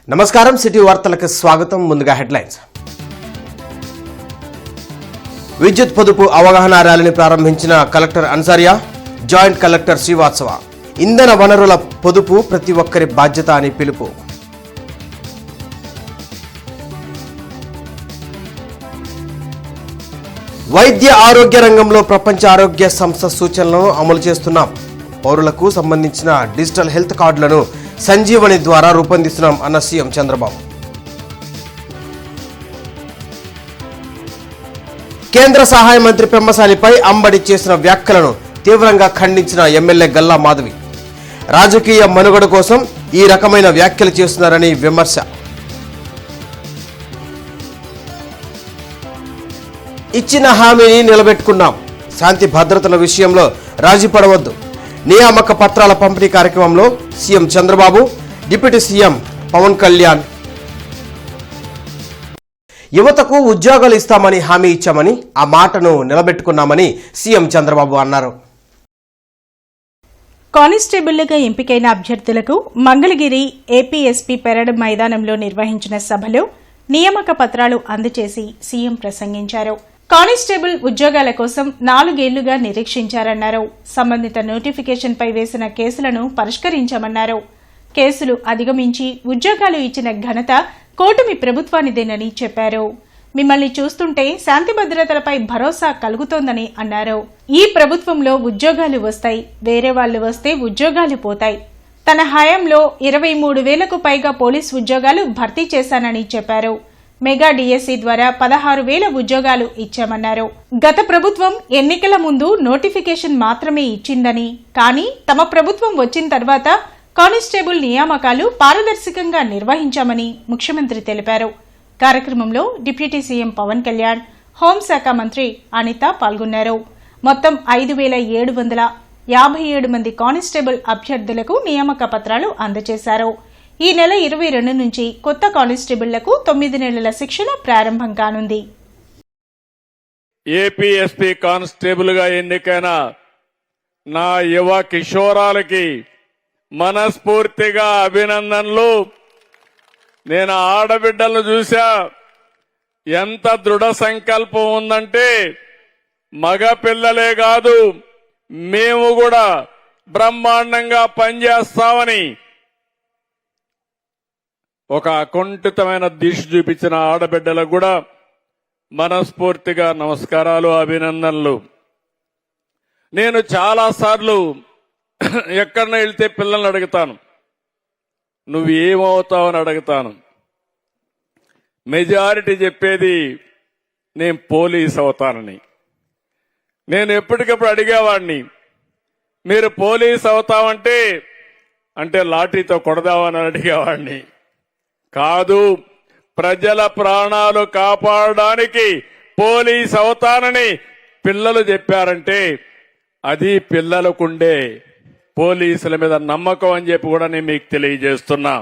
నమస్కారం, సిటీ వార్తలకు స్వాగతం. ముందుగా హెడ్లైన్స్. విద్యుత్ పొదుపు అవగాహన ర్యాలీని ప్రారంభించిన collector Ansaria, joint collector Srivastava. ఇంధన వనరుల పొదుపు ప్రతి ఒక్కరి బాధ్యత అని పిలుపు. వైద్య ఆరోగ్య రంగంలో ప్రపంచ ఆరోగ్య సంస్థ సూచనలను అమలు చేస్తున్నాం. పౌరులకు సంబంధించిన డిజిటల్ హెల్త్ కార్డులను సంజీవని ద్వారా రూపొందిస్తున్నాం అన్న సీఎం చంద్రబాబు. కేంద్ర సహాయ మంత్రి పెమ్మసానిపై అంబడి చేసిన వ్యాఖ్యలను తీవ్రంగా ఖండించిన ఎమ్మెల్యే గల్లా మాధవి. రాజకీయ మనుగడ కోసం ఈ రకమైన వ్యాఖ్యలు చేస్తున్నారని విమర్శ. ఇచ్చిన హామీని నిలబెట్టుకున్నాం. శాంతి భద్రతల విషయంలో రాజీ పడవద్దు. నియామక పత్రాల పంపిణీ కార్యక్రమంలో CM Chandrababu, deputy CM Pawan Kalyan. యువతకు ఉద్యోగాలు ఇస్తామని హామీ ఇచ్చామని, ఆ మాటను నిలబెట్టుకున్నామని సీఎం చంద్రబాబు అన్నారు. కానిస్టేబుళ్లుగా ఎంపికైన అభ్యర్థులకు మంగళగిరి ఏపీఎస్పీ పెరడ్ మైదానంలో నిర్వహించిన సభలో నియామక పత్రాలు అందజేసి సీఎం ప్రసంగించారు. కానిస్టేబుల్ ఉద్యోగాల కోసం 4 ఏళ్లుగా నిరీక్షించారన్నారు. సంబంధిత నోటిఫికేషన్పై వేసిన కేసులను పరిష్కరించామన్నారు. కేసులు అధిగమించి ఉద్యోగాలు ఇచ్చిన ఘనత కూటమి ప్రభుత్వానిదేనని చెప్పారు. మిమ్మల్ని చూస్తుంటే శాంతి భద్రతలపై భరోసా కలుగుతోందని అన్నారు. ఈ ప్రభుత్వంలో ఉద్యోగాలు వస్తాయి, వేరే వాళ్లు వస్తే ఉద్యోగాలు పోతాయి. తన హయాంలో 23,000కు పైగా పోలీస్ ఉద్యోగాలు భర్తీ చేశానని చెప్పారు. మెగా డిఎస్సీ ద్వారా 16,000 ఉద్యోగాలు ఇచ్చామన్నారు. గత ప్రభుత్వం ఎన్నికల ముందు నోటిఫికేషన్ మాత్రమే ఇచ్చిందని, కానీ తమ ప్రభుత్వం వచ్చిన తర్వాత కానిస్టేబుల్ నియామకాలు పారదర్శకంగా నిర్వహించామని ముఖ్యమంత్రి తెలిపారు. కార్యక్రమంలో డిప్యూటీ సీఎం పవన్ కళ్యాణ్, హోంశాఖ మంత్రి అనిత పాల్గొన్నారు. మొత్తం 5,757 మంది కానిస్టేబుల్ అభ్యర్థులకు నియామక పత్రాలు అందజేశారు. ఈ నెల 22 నుంచి కొత్త కానిస్టేబుళ్లకు 9 నెలల శిక్షణ ప్రారంభం కానుంది. ఏపీఎస్పీ కానిస్టేబుల్ గా ఎన్నికైన నా యువ కిషోరాలకి మనస్ఫూర్తిగా అభినందనలు. నేను ఆడబిడ్డలను చూసా, ఎంత దృఢ సంకల్పం ఉందంటే మగ పిల్లలే కాదు, మేము కూడా బ్రహ్మాండంగా పనిచేస్తామని ఒక అకుంఠితమైన దీక్ష చూపించిన ఆడబిడ్డలకు కూడా మనస్ఫూర్తిగా నమస్కారాలు, అభినందనలు. నేను చాలాసార్లు ఎక్కడన్నా వెళ్తే పిల్లల్ని అడుగుతాను, నువ్వు ఏమవుతావని అడుగుతాను. మెజారిటీ చెప్పేది నేను పోలీస్ అవుతానని. నేను ఎప్పటికప్పుడు అడిగేవాడిని, మీరు పోలీస్ అవుతామంటే అంటే లాఠీతో కొడదామని అడిగేవాడిని. కాదు, ప్రజల ప్రాణాలు కాపాడడానికి పోలీస్ అవుతానని పిల్లలు చెప్పారంటే అది పిల్లలకుండే పోలీసుల మీద నమ్మకం అని చెప్పి కూడా నేను మీకు తెలియజేస్తున్నా.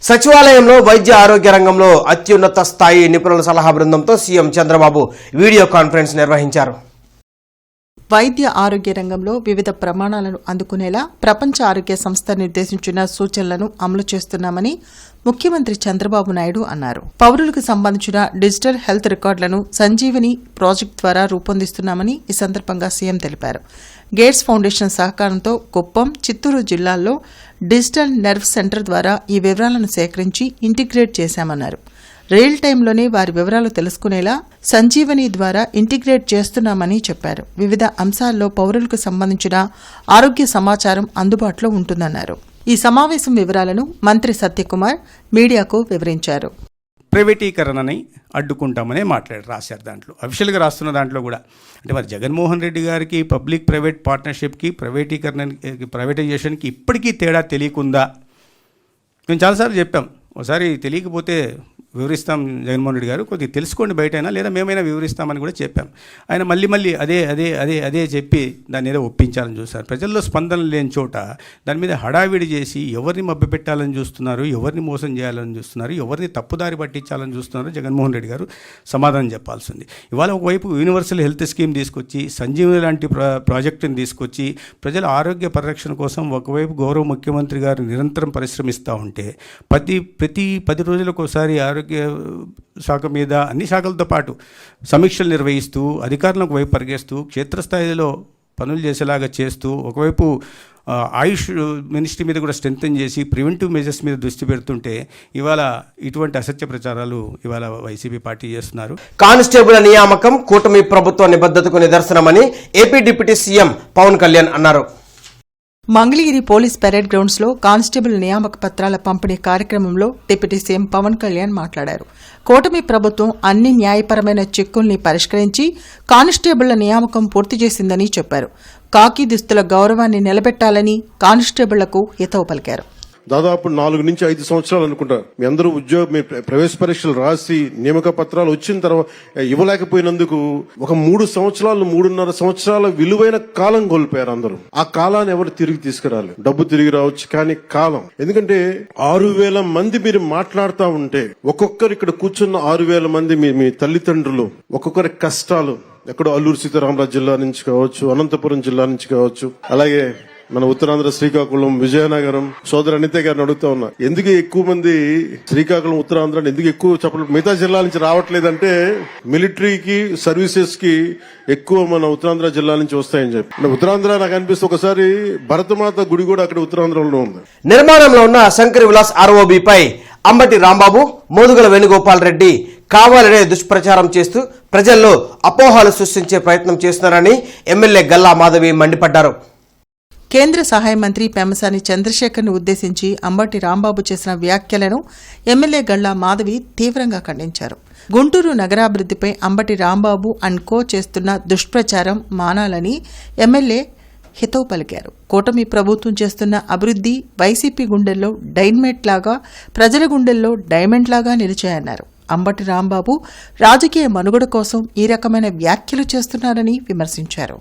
సచివాలయంలో వైద్య ఆరోగ్య రంగంలో అత్యున్నత స్థాయి నిపుణుల సలహా బృందంతో సీఎం చంద్రబాబు వీడియో కాన్ఫరెన్స్ నిర్వహించారు. వైద్య ఆరోగ్య రంగంలో వివిధ ప్రమాణాలను అందుకునేలా ప్రపంచ ఆరోగ్య సంస్థ నిర్దేశించిన సూచనలను అమలు చేస్తున్నామని ముఖ్యమంత్రి చంద్రబాబు నాయుడు అన్నారు. పౌరులకు సంబంధించిన డిజిటల్ హెల్త్ రికార్డులను సంజీవని ప్రాజెక్టు ద్వారా రూపొందిస్తున్నామని ఈ సందర్భంగా సీఎం తెలిపారు. గేట్స్ ఫౌండేషన్ సహకారంతో కుప్పం, చిత్తూరు జిల్లాల్లో డిజిటల్ నర్వ్ సెంటర్ ద్వారా ఈ వివరాలను సేకరించి ఇంటిగ్రేట్ చేశామన్నారు. రియల్ టైంలోనే వారి వివరాలు తెలుసుకునేలా సంజీవని ద్వారా ఇంటిగ్రేట్ చేస్తున్నామని చెప్పారు. వివిధ అంశాల్లో పౌరులకు సంబంధించిన ఆరోగ్య సమాచారం అందుబాటులో ఉంటుందన్నారు. ఈ సమావేశం వివరాలను మంత్రి సత్యకుమార్ మీడియాకు వివరించారు. ప్రైవేటీకరణని అడ్డుకుంటామనే రాశారు. దాంట్లో అఫీషియల్గా రాస్తున్న దాంట్లో కూడా అంటే మరి జగన్మోహన్ రెడ్డి గారికి పబ్లిక్ ప్రైవేట్ పార్ట్నర్షిప్కి ప్రైవేటైజేషన్కి ఇప్పటికీ తేడా తెలియకుందా? మేము చాలాసార్లు చెప్పాం. ఒకసారి తెలియకపోతే వివరిస్తాం జగన్మోహన్ రెడ్డి గారు, కొద్దిగా తెలుసుకోండి బయటైనా, లేదా మేమైనా వివరిస్తామని కూడా చెప్పాం. ఆయన మళ్ళీ అదే చెప్పి దాన్ని ఏదో ఒప్పించాలని చూస్తారు. ప్రజల్లో స్పందన లేని చోట దాని మీద హడావిడి చేసి ఎవరిని మభ్యపెట్టాలని చూస్తున్నారు, ఎవరిని మోసం చేయాలని చూస్తున్నారు, ఎవరిని తప్పుదారి పట్టించాలని చూస్తున్నారు జగన్మోహన్ రెడ్డి గారు సమాధానం చెప్పాల్సింది. ఇవాళ ఒకవైపు యూనివర్సల్ హెల్త్ స్కీమ్ తీసుకొచ్చి, సంజీవని లాంటి ప్రాజెక్టుని తీసుకొచ్చి ప్రజల ఆరోగ్య పరిరక్షణ కోసం ఒకవైపు గౌరవ ముఖ్యమంత్రి గారు నిరంతరం పరిశ్రమిస్తూ ఉంటే, ప్రతి 10 రోజులకు ఒకసారి ఆరోగ్య శాఖ మీద అన్ని శాఖలతో పాటు సమీక్షలు నిర్వహిస్తూ, అధికారులకు వైపు పరిగెస్తూ, క్షేత్రస్థాయిలో పనులు చేసేలాగా చేస్తూ, ఒకవైపు ఆయుష్ మినిస్ట్రీ మీద కూడా స్ట్రెంథెన్ చేసి ప్రివెంటివ్ మెజర్స్ మీద దృష్టి పెడుతుంటే ఇవాళ ఇటువంటి అసత్య ప్రచారాలు ఇవాళ వైసీపీ పార్టీ చేస్తున్నారు. కానిస్టేబుల్ నియామకం కూటమి ప్రభుత్వ నిబద్ధతకు నిదర్శనమని AP deputy CM Pawan Kalyan అన్నారు. మంగళగిరి పోలీస్ పెరేడ్ గ్రౌండ్స్లో కానిస్టేబుల్ నియామక పత్రాల పంపిణీ కార్యక్రమంలో డిప్యూటీ సీఎం పవన్ కళ్యాణ్ మాట్లాడారు. కూటమి ప్రభుత్వం అన్ని న్యాయపరమైన చిక్కుల్ని పరిష్కరించి కానిస్టేబుళ్ల నియామకం పూర్తి చేసిందని చెప్పారు. కాకి దుస్తుల గౌరవాన్ని నిలబెట్టాలని కానిస్టేబుళ్లకు హితవు పలికారు. దాదాపు 4 నుంచి 5 సంవత్సరాలు అనుకుంటా మీ అందరూ మీ ప్రవేశ పరీక్షలు రాసి నియామక పత్రాలు వచ్చిన తర్వాత ఇవ్వలేకపోయినందుకు ఒక 3.5 సంవత్సరాల విలువైన కాలం కోల్పోయారు అందరూ. ఆ కాలాన్ని ఎవరు తిరిగి తీసుకురాలి. డబ్బు తిరిగి రావచ్చు కానీ కాలం, ఎందుకంటే 6,000 మంది మీరు మాట్లాడుతూ ఉంటే ఒక్కొక్కరు ఇక్కడ కూర్చున్న 6,000 మంది మీ తల్లిదండ్రులు, ఒక్కొక్కరి కష్టాలు, ఎక్కడో అల్లూరు సీతారామరాజు జిల్లా నుంచి కావచ్చు, అనంతపురం జిల్లా నుంచి కావచ్చు, అలాగే మన ఉత్తరాంధ్ర శ్రీకాకుళం, విజయనగరం సోదరు అనిత గారిని అడుగుతా ఉన్నా, ఎందుకు ఎక్కువ మంది శ్రీకాకుళం ఉత్తరాంధ్ర ఎందుకు ఎక్కువ చెప్పలేదు, మిగతా జిల్లాల నుంచి రావట్లేదంటే మిలిటరీకి సర్వీసెస్ కి ఎక్కువ మన ఉత్తరాంధ్ర జిల్లా నుంచి వస్తాయని చెప్పి. ఉత్తరాంధ్ర నాకు అనిపిస్తుంది ఒకసారి భరతమాత గుడి కూడా అక్కడ ఉత్తరాంధ్రలో ఉంది. నిర్మాణంలో ఉన్న శంకర్ విలాస్ ఆర్ఓబిపై అంబటి రాంబాబు, మోదుగల వేణుగోపాల్ రెడ్డి కావాలనే దుష్ప్రచారం చేస్తూ ప్రజల్లో అపోహలు సృష్టించే ప్రయత్నం చేస్తున్నారని ఎమ్మెల్యే గల్లా మాధవి మండిపడ్డారు. కేంద్ర సహాయ మంత్రి పెమ్మసాని చంద్రశేఖర్ను ఉద్దేశించి అంబటి రాంబాబు చేసిన వ్యాఖ్యలను ఎమ్మెల్యే గల్లా మాధవి తీవ్రంగా ఖండించారు. గుంటూరు నగరాభివృద్ధిపై అంబటి రాంబాబు అండ్ కో చేస్తున్న దుష్ప్రచారం మానాలని ఎమ్మెల్యే హితవు పలికారు. కూటమి ప్రభుత్వం చేస్తున్న అభివృద్ధి వైసీపీ గుండెల్లో డైనమైట్ లాగా, ప్రజల గుండెల్లో డైమండ్ లాగా నిలిచాయన్నారు. అంబటి రాంబాబు రాజకీయ మనుగడ కోసం ఈ రకమైన వ్యాఖ్యలు చేస్తున్నారని విమర్శించారు.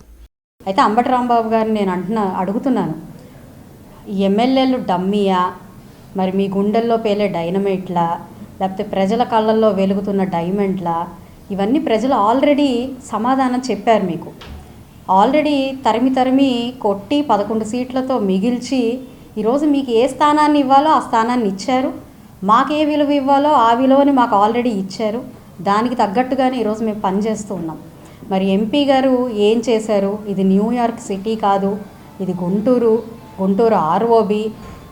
అయితే అంబటి రాంబాబు గారిని నేను అడుగుతున్నాను, ఎమ్మెల్యేలు డమ్మీయా, మరి మీ గుండెల్లో పేలే డైనమైట్లా, లేకపోతే ప్రజల కళ్ళల్లో వెలుగుతున్న డైమండ్లా? ఇవన్నీ ప్రజలు ఆల్రెడీ సమాధానం చెప్పారు మీకు. ఆల్రెడీ తరిమి కొట్టి 11 సీట్లతో మిగిల్చి ఈరోజు మీకు ఏ స్థానాన్ని ఇవ్వాలో ఆ స్థానాన్ని ఇచ్చారు. మాకు ఏ విలువ ఇవ్వాలో ఆ విలువని మాకు ఆల్రెడీ ఇచ్చారు. దానికి తగ్గట్టుగానే ఈరోజు మేము పనిచేస్తూ ఉన్నాం. మరి ఎంపీ గారు ఏం చేశారు? ఇది న్యూయార్క్ సిటీ కాదు, ఇది గుంటూరు ఆర్ఓబి,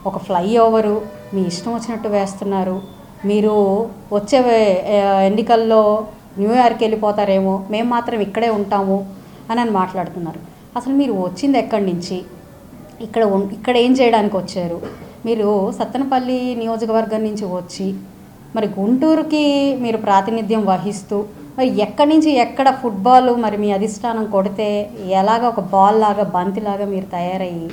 ఒక ఫ్లైఓవరు మీ ఇష్టం వచ్చినట్టు వేస్తున్నారు. మీరు వచ్చే ఎన్నికల్లో న్యూయార్క్ వెళ్ళిపోతారేమో, మేము మాత్రం ఇక్కడే ఉంటాము అని మాట్లాడుతున్నారు. అసలు మీరు వచ్చింది ఎక్కడి నుంచి? ఇక్కడ ఏం చేయడానికి వచ్చారు? మీరు సత్తెనపల్లి నియోజకవర్గం నుంచి వచ్చి మరి గుంటూరుకి మీరు ప్రాతినిధ్యం వహిస్తూ మరి ఎక్కడి నుంచి ఎక్కడ ఫుట్బాల్ మరి మీ అధిష్టానం కొడితే ఎలాగ ఒక బాల్ లాగా, బంతిలాగా మీరు తయారయ్యి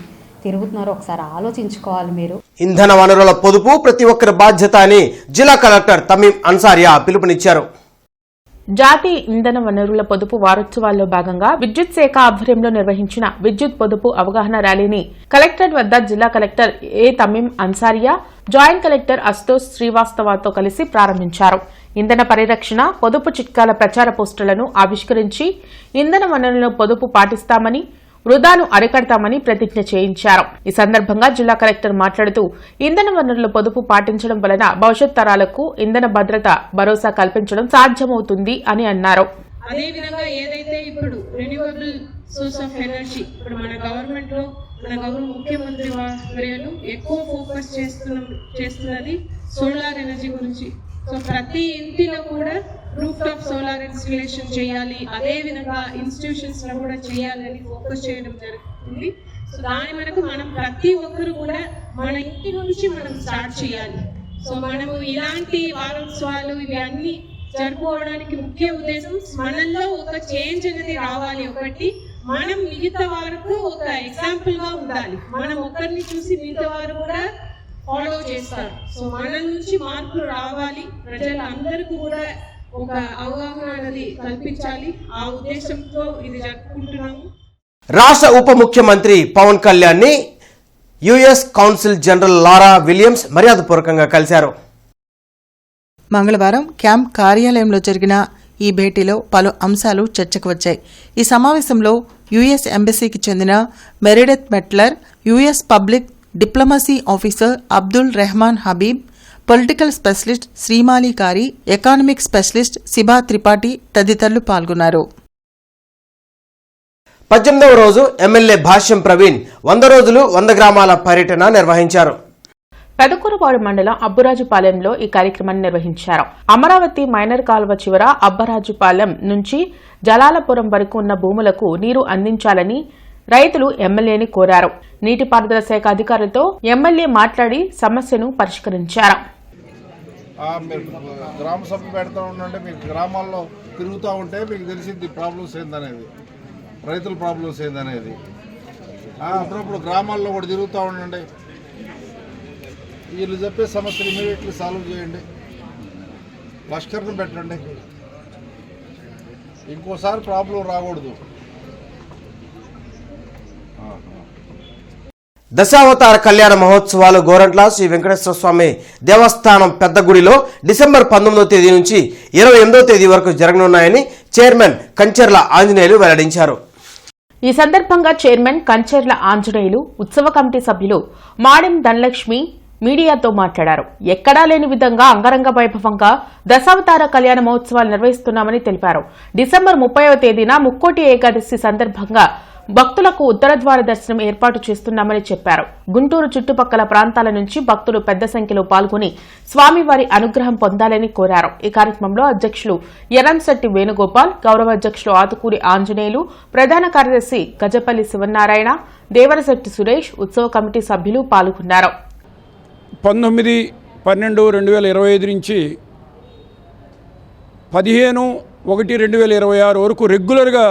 తిరుగుతున్నారో ఒకసారి ఆలోచించుకోవాలి మీరు. ఇంధన వనరుల పొదుపు ప్రతి ఒక్కరి బాధ్యత అని జిల్లా కలెక్టర్ తమీం అన్సారియా పిలుపునిచ్చారు. జాతీయ ఇంధన వనరుల పొదుపు వారోత్సవాల్లో భాగంగా విద్యుత్ శాఖ ఆధ్వర్యంలో నిర్వహించిన విద్యుత్ పొదుపు అవగాహన ర్యాలీని కలెక్టరేట్ వద్ద జిల్లా కలెక్టర్ ఏ తమీం అన్సారియా, జాయింట్ కలెక్టర్ అశుతోష్ శ్రీవాస్తవతో కలిసి ప్రారంభించారు. ఇంధన పరిరక్షణ, పొదుపు చిట్కాల ప్రచార పోస్టర్లను ఆవిష్కరించి ఇంధన వనరులను పొదుపు పాటిస్తామని, వృధాను అరికడతామని ప్రతిజ్ఞ చేయించారు. ఈ సందర్భంగా జిల్లా కలెక్టర్ మాట్లాడుతూ ఇంధన వనరుల పొదుపు పాటించడం వలన భవిష్యత్ తరాలకు ఇంధన భద్రత భరోసా కల్పించడం సాధ్యమవుతుంది అని అన్నారు. అదేవిధంగా ఏదైతే ఇప్పుడు రెన్యూవబుల్ సోర్స్ ఆఫ్ ఎనర్జీ ఇప్పుడు మన గవర్నమెంట్ లో మన గౌరవ ముఖ్యమంత్రి వర్యులు ఎక్కువ ఫోకస్ చేస్తున్నది సోలార్ ఎనర్జీ గురించి. సో ప్రతి ఇంటిలో కూడా రూఫ్ టాప్ సోలార్ ఇన్స్టలేషన్ చేయాలి, అదే విధంగా ఇన్స్టిట్యూషన్స్ లో కూడా చేయాలని ఫోకస్ చేయడం జరుగుతుంది. సో దాని మనకు మనం ప్రతి ఒక్కరు కూడా మన ఇంటి నుంచి మనం స్టార్ట్ చేయాలి. సో మనము ఇలాంటి వారోత్సవాలు ఇవి అన్ని జరుపుకోవడానికి ముఖ్య ఉద్దేశం మనల్లో ఒక చేంజ్ అనేది రావాలి. ఒకటి, మనం మిగతా వారికి ఒక ఎగ్జాంపుల్ గా ఉండాలి. మనం ఒకరిని చూసి మిగతా వారు కూడా ఫాలో చేస్తారు. సో మన నుంచి మార్పులు రావాలి, ప్రజలందరికీ కూడా ఒక అవగాహన అనేది కల్పించాలి. ఆ ఉద్దేశంతో ఇది జరుపుకుంటున్నాము. రాష్ట్ర ఉప ముఖ్యమంత్రి పవన్ కళ్యాణ్ ని US council general Laura Williams మర్యాదపూర్వకంగా కలిశారు. మంగళవారం క్యాంప్ కార్యాలయంలో జరిగిన ఈ భేటీలో పలు అంశాలు చర్చకు వచ్చాయి. ఈ సమావేశంలో యుఎస్ ఎంబసీకి చెందిన Meredith Mettler, US public diplomacy officer Abdul Rehman Habib, political specialist Shrimali Kari, economic specialist Siba Tripathi తదితరులు పాల్గొన్నారు. 18వ రోజు ఎమ్మెల్యే భాష్యం ప్రవీణ్ 100 రోజులు 100 గ్రామాల పర్యటన నిర్వహించారు. పెదకూరపాడు మండలం అబ్బరాజుపాలెంలో ఈ కార్యక్రమాన్ని నిర్వహించారు. అమరావతి మైనర్ కాల్వ చివర అబ్బరాజుపాలెం నుంచి జలాలపురం వరకు ఉన్న భూములకు నీరు అందించాలని రైతులు ఎమ్మెల్యేని కోరారు. నీటిపారుదల శాఖ అధికారులతో ఎమ్మెల్యే మాట్లాడి సమస్యను పరిష్కరించారు. మీరు గ్రామ సభ పెడతా ఉండండి, మీకు గ్రామాల్లో తిరుగుతూ ఉంటే మీకు తెలిసింది ప్రాబ్లమ్స్ ఏందనేది, రైతుల ప్రాబ్లమ్స్ ఏందనేది. అప్పుడప్పుడు గ్రామాల్లో కూడా తిరుగుతూ ఉండండి, వీళ్ళు చెప్పే సమస్యలు ఇమీడియట్లీ సాల్వ్ చేయండి, లష్కర్ని పెట్టండి, ఇంకోసారి ప్రాబ్లం రాకూడదు. దశావతార కళ్యాణ మహోత్సవాలు గోరంట్ల శ్రీ వెంకటేశ్వర స్వామి దేవస్థానం పెద్ద గుడిలో డిసెంబర్ 19వ తేదీ నుంచి 28వ తేదీ వరకు జరగనున్నాయని చైర్మన్ కంచెర్ల ఆంజనేయులు వెల్లడించారు. ఈ సందర్భంగా చైర్మన్ కంచెర్ల ఆంజనేయులు, ఉత్సవ కమిటీ సభ్యులు మాడెం ధనలక్ష్మి మీడియాతో మాట్లాడారు. ఎక్కడా లేని విధంగా అంగరంగ వైభవంగా దశావతార కళ్యాణ మహోత్సవాలు నిర్వహిస్తున్నామని తెలిపారు. డిసెంబర్ 30వ తేదీన ముక్కోటి ఏకాదశి సందర్భంగా భక్తులకు ఉత్తర ద్వార దర్శనం ఏర్పాటు చేస్తున్నామని చెప్పారు. గుంటూరు చుట్టుపక్కల ప్రాంతాల నుంచి భక్తులు పెద్ద సంఖ్యలో పాల్గొని స్వామివారి అనుగ్రహం పొందాలని కోరారు. ఈ కార్యక్రమంలో అధ్యక్షులు ఎరంశెట్టి వేణుగోపాల్, గౌరవ అధ్యక్షులు ఆతుకూరి ఆంజనేయులు, ప్రధాన కార్యదర్శి గజపల్లి శివనారాయణ, దేవరశెట్టి సురేష్, ఉత్సవ కమిటీ సభ్యులు పాల్గొన్నారు. 19/12/2025 నుంచి 15/1/2026 వరకు రెగ్యులర్గా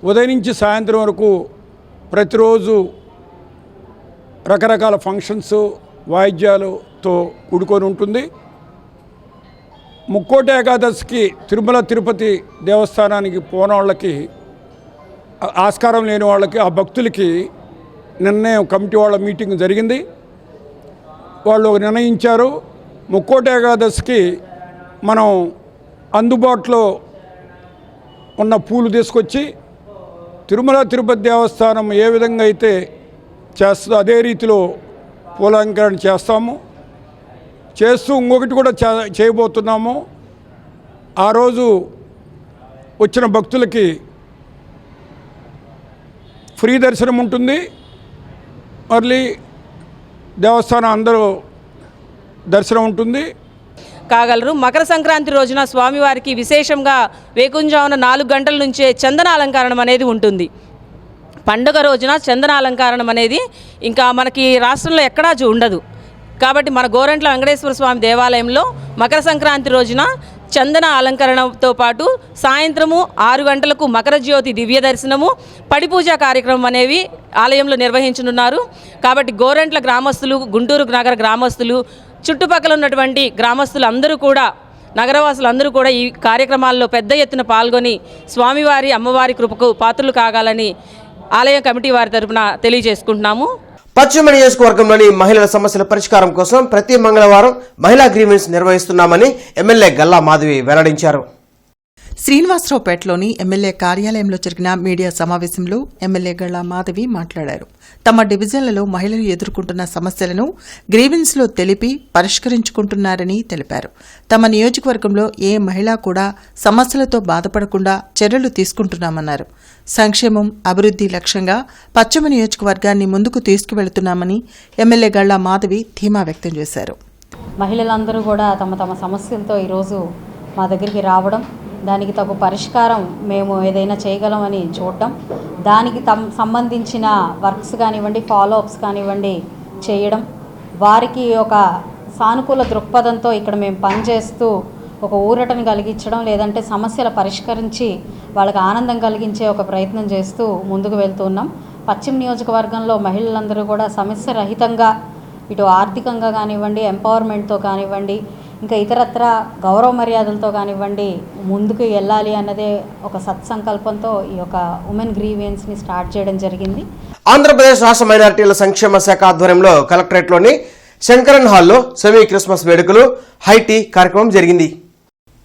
ఉదయం నుంచి సాయంత్రం వరకు ప్రతిరోజు రకరకాల ఫంక్షన్స్, వాయిద్యాలతో కూడుకొని ఉంటుంది. ముక్కోటి ఏకాదశికి తిరుమల తిరుపతి దేవస్థానానికి పోన వాళ్ళకి, ఆస్కారం లేని వాళ్ళకి, ఆ భక్తులకి నిన్నే కమిటీ వాళ్ళ మీటింగ్ జరిగింది. వాళ్ళు నిర్ణయించారు, ముక్కోటి ఏకాదశికి మనం అందుబాటులో ఉన్న పూలు తీసుకొచ్చి తిరుమల తిరుపతి దేవస్థానం ఏ విధంగా అయితే చేస్తుందో అదే రీతిలో పూలంకరణ చేస్తూ ఇంకొకటి కూడా చేయబోతున్నాము. ఆ రోజు వచ్చిన భక్తులకి ఫ్రీ దర్శనం ఉంటుంది. మళ్ళీ దేవస్థానం అందరూ దర్శనం ఉంటుంది కాగలరు. మకర సంక్రాంతి రోజున స్వామివారికి విశేషంగా వేకుంజామున 4 గంటల నుంచే చందన అలంకరణం అనేది ఉంటుంది. పండుగ రోజున చందన అలంకరణం అనేది ఇంకా మనకి రాష్ట్రంలో ఎక్కడా ఉండదు. కాబట్టి మన గోరంట్ల వెంకటేశ్వర స్వామి దేవాలయంలో మకర సంక్రాంతి రోజున చందన అలంకరణతో పాటు సాయంత్రము 6 గంటలకు మకర జ్యోతి దివ్య దర్శనము, పడిపూజ కార్యక్రమం అనేవి ఆలయంలో నిర్వహించనున్నారు. కాబట్టి గోరంట్ల గ్రామస్తులు, గుంటూరు నగర గ్రామస్తులు, చుట్టుపక్కల ఉన్నటువంటి గ్రామస్తులు అందరూ కూడా, నగరవాసులు అందరూ కూడా ఈ కార్యక్రమాల్లో పెద్ద ఎత్తున పాల్గొని స్వామివారి అమ్మవారి కృపకు పాత్రలు కాగాలని ఆలయ కమిటీ వారి తరపున తెలియజేసుకుంటున్నాము. పశ్చిమ నియోజకవర్గంలోని మహిళల సమస్యల పరిష్కారం కోసం ప్రతి మంగళవారం మహిళా గ్రీవెన్స్ నిర్వహిస్తున్నామని ఎమ్మెల్యే గల్లా మాధవి వెల్లడించారు. శ్రీనివాసరావుపేటలోని ఎమ్మెల్యే కార్యాలయంలో జరిగిన మీడియా సమావేశంలో ఎమ్మెల్యే గల్లా మాధవి మాట్లాడారు. తమ డివిజన్లలో మహిళలు ఎదుర్కొంటున్న సమస్యలను గ్రీవెన్స్లో తెలిపి పరిష్కరించుకుంటున్నారని తెలిపారు. తమ నియోజకవర్గంలో ఏ మహిళ కూడా సమస్యలతో బాధపడకుండా చర్యలు తీసుకుంటున్నామన్నారు. సంక్షేమం, అభివృద్ధి లక్ష్యంగా పశ్చిమ నియోజకవర్గాన్ని ముందుకు తీసుకువెళుతున్నామని ఎమ్మెల్యే గల్లా మాధవి ధీమా వ్యక్తం చేశారు. మహిళలందరూ కూడా తమ తమ సమస్యలతో ఈరోజు మా దగ్గరికి రావడం, దానికి తగు పరిష్కారం మేము ఏదైనా చేయగలమని చూడటం, దానికి సంబంధించిన వర్క్స్ కానివ్వండి, ఫాలోఅప్స్ కానివ్వండి చేయడం, వారికి ఒక సానుకూల దృక్పథంతో ఇక్కడ మేము పనిచేస్తూ ఒక ఊరటను కలిగించడం, లేదంటే సమస్యల పరిష్కరించి వాళ్ళకి ఆనందం కలిగించే ఒక ప్రయత్నం చేస్తూ ముందుకు వెళ్తున్నాం. పశ్చిమ నియోజకవర్గంలో మహిళలందరూ కూడా సమస్య రహితంగా ఇటు ఆర్థికంగా కానివ్వండి, ఎంపవర్మెంట్తో కానివ్వండి, ఇంకా ఇతరత్ర గౌరవ మర్యాదలతో కానివ్వండి ముందుకు వెళ్ళాలి అన్నదే ఒక సత్సంకల్పంతో ఈ యొక్క ఉమెన్ గ్రీవెన్స్ని స్టార్ట్ చేయడం జరిగింది. ఆంధ్రప్రదేశ్ రాష్ట్ర మైనారిటీల సంక్షేమ శాఖ ఆధ్వర్యంలో కలెక్టరేట్లోని శంకరన్ హాల్లో సెమీ క్రిస్మస్ వేడుకలు హైటీ కార్యక్రమం జరిగింది.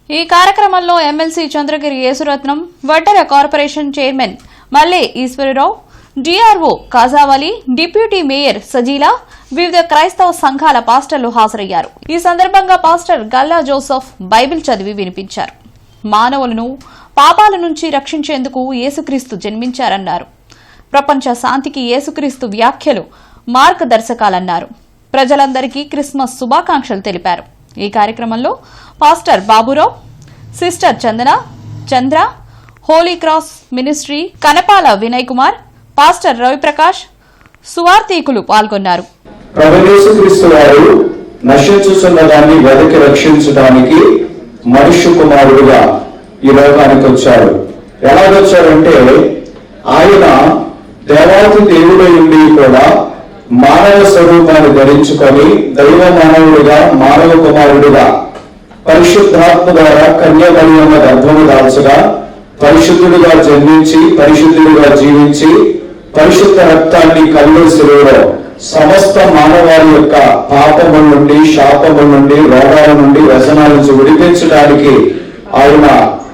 ఈ కార్యక్రమంలో MLC Chandragiri Yesuratnam, Vaddera corporation chairman Malle Eswararao, DRO Kajavali, deputy mayor Sajila, వివిధ క్రైస్తవ సంఘాల పాస్టర్లు హాజరయ్యారు. ఈ సందర్భంగా పాస్టర్ గల్లా జోసెఫ్ బైబిల్ చదివి వినిపించారు. మానవులను పాపాల నుంచి రక్షించేందుకు యేసుక్రీస్తు జన్మించారన్నారు. ప్రపంచ శాంతికి యేసుక్రీస్తు వ్యాఖ్యలు మార్గదర్శకాలన్నారు. ప్రజలందరికీ క్రిస్మస్ శుభాకాంక్షలు తెలిపారు. ఈ కార్యక్రమంలో pastor Baburao, sister Chandra, holy cross ministry Kanapala Vinay Kumar, pastor Raviprakash, సువార్థికులు పాల్గొన్నారు. ప్రభుయేసుక్రీస్తు వారు నశించుతున్న దాన్ని వెదకి రక్షించడానికి మనుష్య కుమారుడుగా ఈ లోకానికి వచ్చారు. ఎలాగొచ్చారంటే ఆయన దేవాతి దేవుడై ఉండి కూడా మానవ స్వరూపాన్ని ధరించుకొని దైవ మానవుడిగా, మానవ కుమారుడిగా పరిశుద్ధాత్మ ద్వారా కన్యామరియమ్మ గర్భము దాల్చగా పరిశుద్ధుడిగా జన్మించి పరిశుద్ధుడిగా జీవించి పరిశుద్ధ రక్తాన్ని కల్వరి శిలువలో సమస్త మానవాళి యొక్క పాపముల నుండి, శాపముల నుండి, రోగాల నుండి, వ్యసనాల నుంచి విడిపించడానికి ఆయన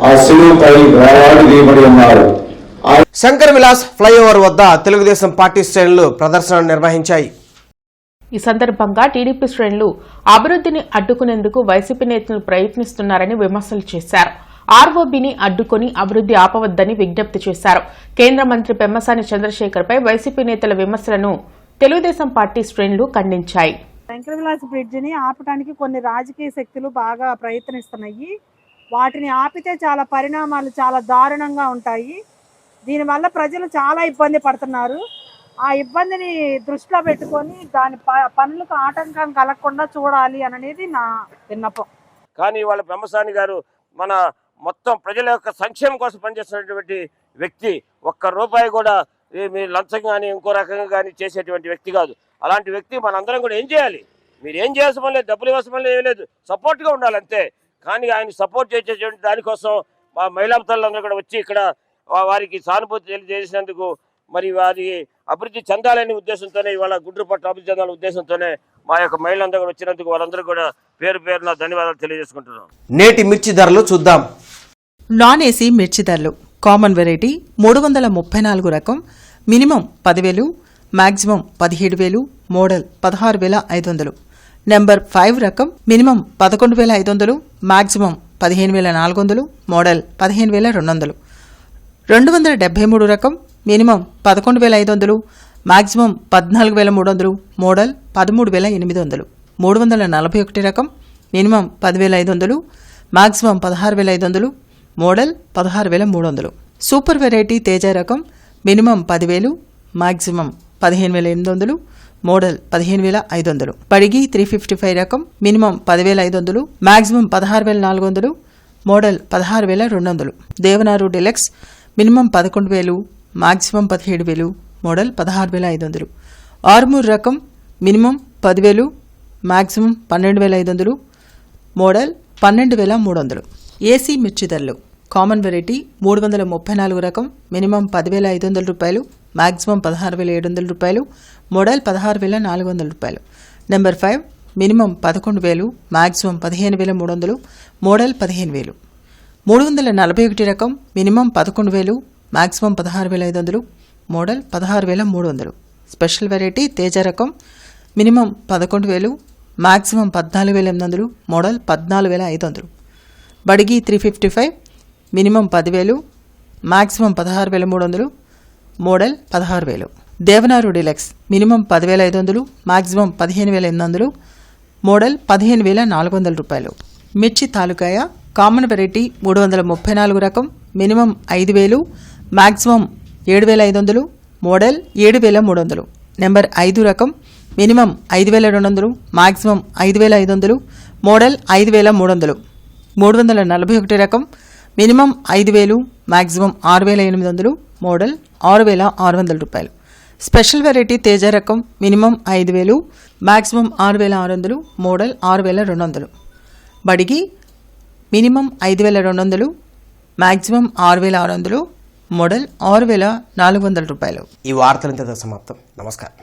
ఆ శిలువపై వేలాడి వేయబడి ఉన్నారు. శంకర్ విలాస్ ఫ్లైఓవర్ వద్ద తెలుగుదేశం పార్టీ శ్రేణులు ప్రదర్శన నిర్వహించాయి. ఈ సందర్భంగా టీడీపీ శ్రేణులు అభివృద్ధిని అడ్డుకునేందుకు వైసీపీ నేతలు ప్రయత్నిస్తున్నారని విమర్శలు చేశారు. ఆర్ఓబీని అడ్డుకుని అభివృద్ధి ఆపవద్దని విజ్ఞప్తి చేశారు. కేంద్ర మంత్రి పెమ్మసాని చంద్రశేఖర్పై వైసీపీ నేతల విమర్శలను తెలుగుదేశం పార్టీ శ్రేణులు ఖండించాయి. శంకర్ విలాస్ బ్రిడ్జిని ఆపడానికి కొన్ని రాజకీయ శక్తులు బాగా ప్రయత్నిస్తున్నాయి. వాటిని ఆపితే చాలా పరిణామాలు చాలా దారుణంగా ఉంటాయి. దీనివల్ల ప్రజలు చాలా ఇబ్బంది పడుతున్నారు. ఆ ఇబ్బందిని దృష్టిలో పెట్టుకొని దాని పనులకు ఆటంకం కలగకుండా చూడాలి అనేది నా విన్నపం. కానీ వాళ్ళ పెమ్మసాని గారు మన మొత్తం ప్రజల యొక్క సంక్షేమం కోసం పనిచేస్తున్నటువంటి వ్యక్తి. ఒక్క రూపాయి కూడా మీరు లంచం కానీ ఇంకో రకంగా కానీ చేసేటువంటి వ్యక్తి కాదు. అలాంటి వ్యక్తి మనందరం కూడా ఏం చేయాలి? మీరు ఏం చేయాల్సిన పని లేదు, డబ్బులు ఇవ్వాల్సిన పని ఏం లేదు, సపోర్ట్గా ఉండాలి అంతే. కానీ ఆయన సపోర్ట్ చేసేటువంటి దానికోసం మా మహిళా తల్లులందరూ కూడా వచ్చి ఇక్కడ వారికి సానుభూతి తెలియజేసినందుకు, మరి వారి అభివృద్ధి చెందాలనే ఉద్దేశంతోనే, ఇవాళ గుంటూరు పట్ల అభివృద్ధి చెందాలనే ఉద్దేశంతోనే మా యొక్క మహిళలందరూ కూడా వచ్చినందుకు వాళ్ళందరూ కూడా పేరు పేరున ధన్యవాదాలు తెలియజేసుకుంటున్నాం. నేటి మిర్చి ధరలు చూద్దాం. నాన్ ఏసీ మిర్చి ధరలు కామన్ వెరైటీ 334 రకం మినిమం 10,000, మాక్సిమం 17,000, మోడల్ 16,500. నెంబర్ 5 రకం మినిమం 11,500, మాక్సిమం 15,400, మోడల్ 15,200. 273 రకం మినిమం 11,500, మాక్సిమం 14,300, మోడల్ 13,800. 341 రకం minimum 10,500, maximum 16,500, model 16,300. Super variety Teja రకం మినిమం 10,000, మాక్సిమం 15,800, మోడల్ 15,500. పడిగి 355 రకం minimum 10,500, maximum 16,400, model 16,200. Devanur deluxe minimum 11,000, maximum 17,000, model 16,500. Armoor రకం మినిమం 10,000, మాక్సిమం 12,500, మోడల్ 12,300. ఏసీ మిర్చి ధరలు common variety 334 రకం minimum 10,500 రూపాయలు, మాక్సిమం 16,700 రూపాయలు, మోడల్ 16,400 రూపాయలు. Number 5 minimum 11,000, maximum 15,300, model 15,000. 341 రకం minimum 11,000, maximum 16,500, model 16,300. Special variety Teja రకం minimum 11,000, maximum 14,800, model 14,500. Byadgi 355 minimum 10,000, maximum 16,300, model 16,000. Devanur deluxe minimum 10,500, maximum 15,800, model 15,400 రూపాయలు. మిర్చి తాలూకాయ కామన్ వెరైటీ 334 రకం మినిమం 5,000, మాక్సిమం 7,500, మోడల్ 7,300. నెంబర్ 5 రకం మినిమం 5,200, మాక్సిమం 5,500, మోడల్ 5,300. 341 రకం మినిమం 5,000, మాక్సిమం 6,800, మోడల్ 6,600 రూపాయలు. Special variety Teja రకం minimum 5,000, maximum 6,600, model 6,200. Byadgi minimum 5,200, maximum 6,600, model 6,400 రూపాయలు. ఈ వార్తలు ఇంతటితో సమాప్తం. నమస్కారం.